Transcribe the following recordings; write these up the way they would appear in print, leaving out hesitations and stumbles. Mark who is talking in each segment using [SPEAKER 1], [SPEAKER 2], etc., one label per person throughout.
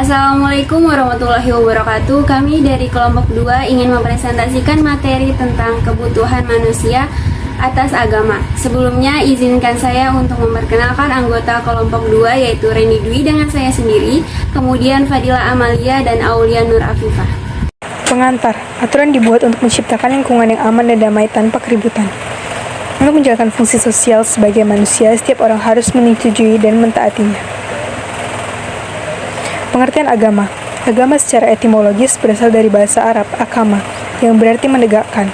[SPEAKER 1] Assalamualaikum warahmatullahi wabarakatuh. Kami dari kelompok 2 ingin mempresentasikan materi tentang kebutuhan manusia atas agama. Sebelumnya izinkan saya untuk memperkenalkan anggota kelompok 2 yaitu Reni Dwi dengan saya sendiri, kemudian Fadila Amalia dan Aulia Nur Afifah.
[SPEAKER 2] Pengantar, aturan dibuat untuk menciptakan lingkungan yang aman dan damai tanpa keributan. Untuk menjalankan fungsi sosial sebagai manusia, setiap orang harus menyetujui dan mentaatinya. Pengertian agama. Agama secara etimologis berasal dari bahasa Arab, akama, yang berarti menegakkan.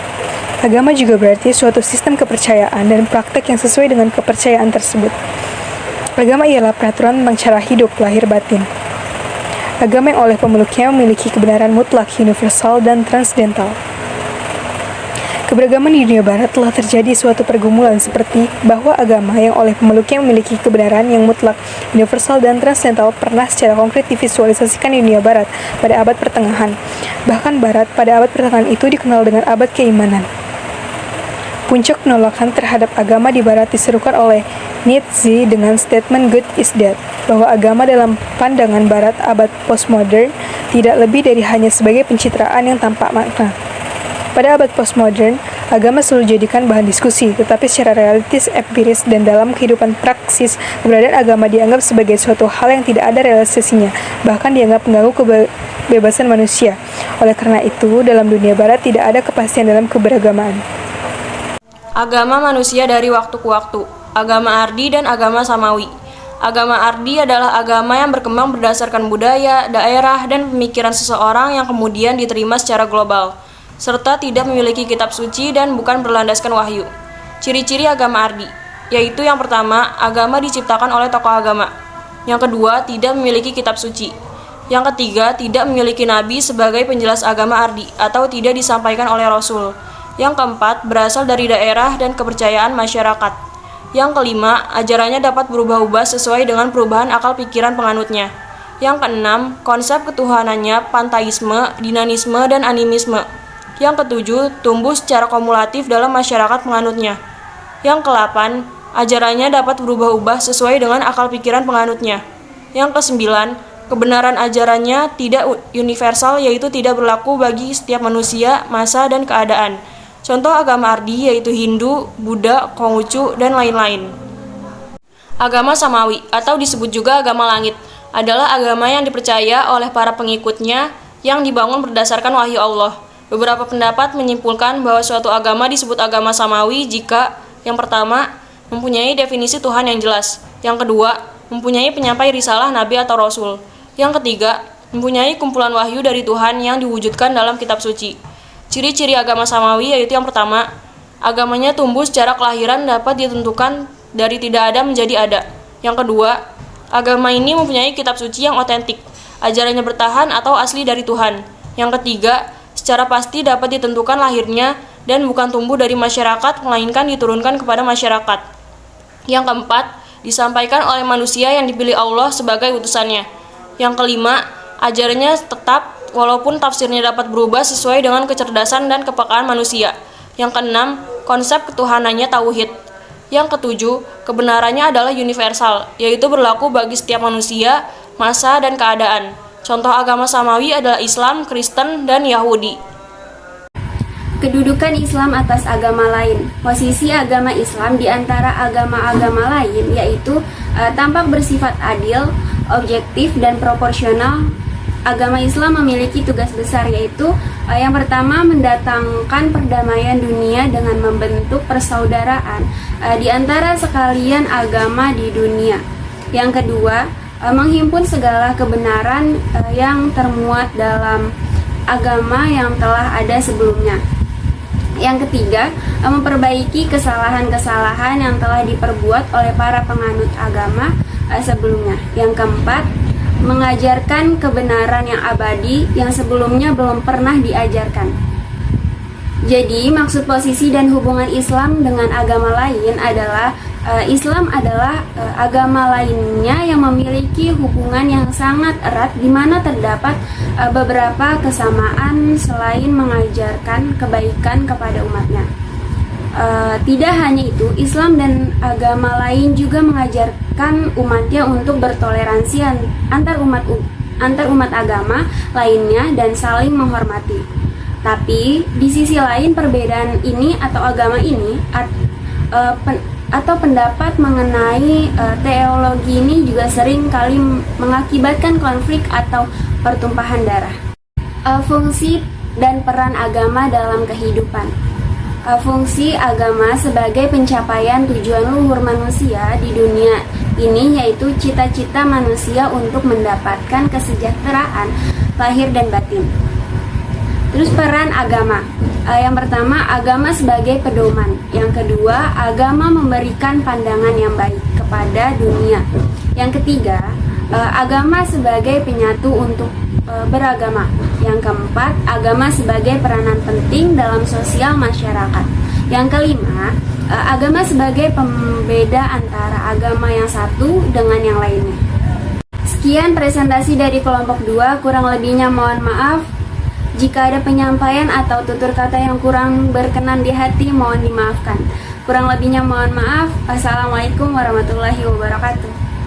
[SPEAKER 2] Agama juga berarti suatu sistem kepercayaan dan praktek yang sesuai dengan kepercayaan tersebut. Agama ialah peraturan tentang cara hidup lahir batin. Agama yang oleh pemeluknya memiliki kebenaran mutlak, universal, dan transcendental. Keberagaman di dunia barat telah terjadi suatu pergumulan seperti bahwa agama yang oleh pemeluknya memiliki kebenaran yang mutlak, universal, dan transcendental pernah secara konkret divisualisasikan di dunia barat pada abad pertengahan. Bahkan barat pada abad pertengahan itu dikenal dengan abad keimanan. Puncak penolakan terhadap agama di barat diserukan oleh Nietzsche dengan statement "God is dead", bahwa agama dalam pandangan barat abad postmodern tidak lebih dari hanya sebagai pencitraan yang tanpa makna. Pada abad postmodern, agama selalu dijadikan bahan diskusi, tetapi secara realistis, empiris, dan dalam kehidupan praksis, keberadaan agama dianggap sebagai suatu hal yang tidak ada realisasinya, bahkan dianggap mengganggu kebebasan manusia. Oleh karena itu, dalam dunia barat tidak ada kepastian dalam keberagaman.
[SPEAKER 3] Agama manusia dari waktu ke waktu, agama Ardi dan agama Samawi. Agama Ardi adalah agama yang berkembang berdasarkan budaya, daerah, dan pemikiran seseorang yang kemudian diterima secara global, serta tidak memiliki kitab suci dan bukan berlandaskan wahyu. Ciri-ciri agama Ardi, yaitu yang pertama, agama diciptakan oleh tokoh agama. Yang kedua, tidak memiliki kitab suci. Yang ketiga, tidak memiliki nabi sebagai penjelas agama Ardi atau tidak disampaikan oleh Rasul. Yang keempat, berasal dari daerah dan kepercayaan masyarakat. Yang kelima, ajarannya dapat berubah-ubah sesuai dengan perubahan akal pikiran penganutnya. Yang keenam, konsep ketuhanannya panteisme, dinamisme, dan animisme. Yang ketujuh, tumbuh secara kumulatif dalam masyarakat penganutnya. Yang kedelapan, ajarannya dapat berubah-ubah sesuai dengan akal pikiran penganutnya. Yang kesembilan, kebenaran ajarannya tidak universal, yaitu tidak berlaku bagi setiap manusia, masa, dan keadaan. Contoh agama Ardi yaitu Hindu, Buddha, Konghucu, dan lain-lain. Agama Samawi atau disebut juga agama langit adalah agama yang dipercaya oleh para pengikutnya yang dibangun berdasarkan wahyu Allah. Beberapa pendapat menyimpulkan bahwa suatu agama disebut agama Samawi jika yang pertama, mempunyai definisi Tuhan yang jelas. Yang kedua, mempunyai penyampai risalah Nabi atau Rasul. Yang ketiga, mempunyai kumpulan wahyu dari Tuhan yang diwujudkan dalam kitab suci. Ciri-ciri agama Samawi yaitu yang pertama, agamanya tumbuh secara kelahiran dapat ditentukan dari tidak ada menjadi ada. Yang kedua, agama ini mempunyai kitab suci yang otentik, ajarannya bertahan atau asli dari Tuhan. Yang ketiga, secara pasti dapat ditentukan lahirnya dan bukan tumbuh dari masyarakat, melainkan diturunkan kepada masyarakat. Yang keempat, disampaikan oleh manusia yang dipilih Allah sebagai utusannya. Yang kelima, ajarannya tetap walaupun tafsirnya dapat berubah sesuai dengan kecerdasan dan kepekaan manusia. Yang keenam, konsep ketuhanannya tauhid. Yang ketujuh, kebenarannya adalah universal, yaitu berlaku bagi setiap manusia, masa, dan keadaan. Contoh agama Samawi adalah Islam, Kristen, dan Yahudi.
[SPEAKER 1] Kedudukan Islam atas agama lain. Posisi agama Islam di antara agama-agama lain yaitu tampak bersifat adil, objektif, dan proporsional. Agama Islam memiliki tugas besar yaitu yang pertama, mendatangkan perdamaian dunia dengan membentuk persaudaraan di antara sekalian agama di dunia. Yang kedua, menghimpun segala kebenaran yang termuat dalam agama yang telah ada sebelumnya. Yang ketiga, memperbaiki kesalahan-kesalahan yang telah diperbuat oleh para penganut agama sebelumnya. Yang keempat, mengajarkan kebenaran yang abadi yang sebelumnya belum pernah diajarkan. Jadi, maksud posisi dan hubungan Islam dengan agama lain adalah Islam adalah agama lainnya yang memiliki hubungan yang sangat erat di mana terdapat beberapa kesamaan selain mengajarkan kebaikan kepada umatnya. Tidak hanya itu, Islam dan agama lain juga mengajarkan umatnya untuk bertoleransi antar antar umat agama lainnya dan saling menghormati. Tapi di sisi lain perbedaan ini atau agama ini atau pendapat mengenai teologi ini juga sering kali mengakibatkan konflik atau pertumpahan darah. Fungsi dan peran agama dalam kehidupan. Fungsi agama sebagai pencapaian tujuan luhur manusia di dunia ini yaitu cita-cita manusia untuk mendapatkan kesejahteraan lahir dan batin. Terus peran agama. Yang pertama, agama sebagai pedoman. Yang kedua, agama memberikan pandangan yang baik kepada dunia. Yang ketiga, agama sebagai penyatu untuk beragama. Yang keempat, agama sebagai peranan penting dalam sosial masyarakat. Yang kelima, agama sebagai pembeda antara agama yang satu dengan yang lainnya. Sekian presentasi dari kelompok 2, kurang lebihnya mohon maaf. Jika ada penyampaian atau tutur kata yang kurang berkenan di hati, mohon dimaafkan. Kurang lebihnya mohon maaf. Wassalamualaikum warahmatullahi wabarakatuh.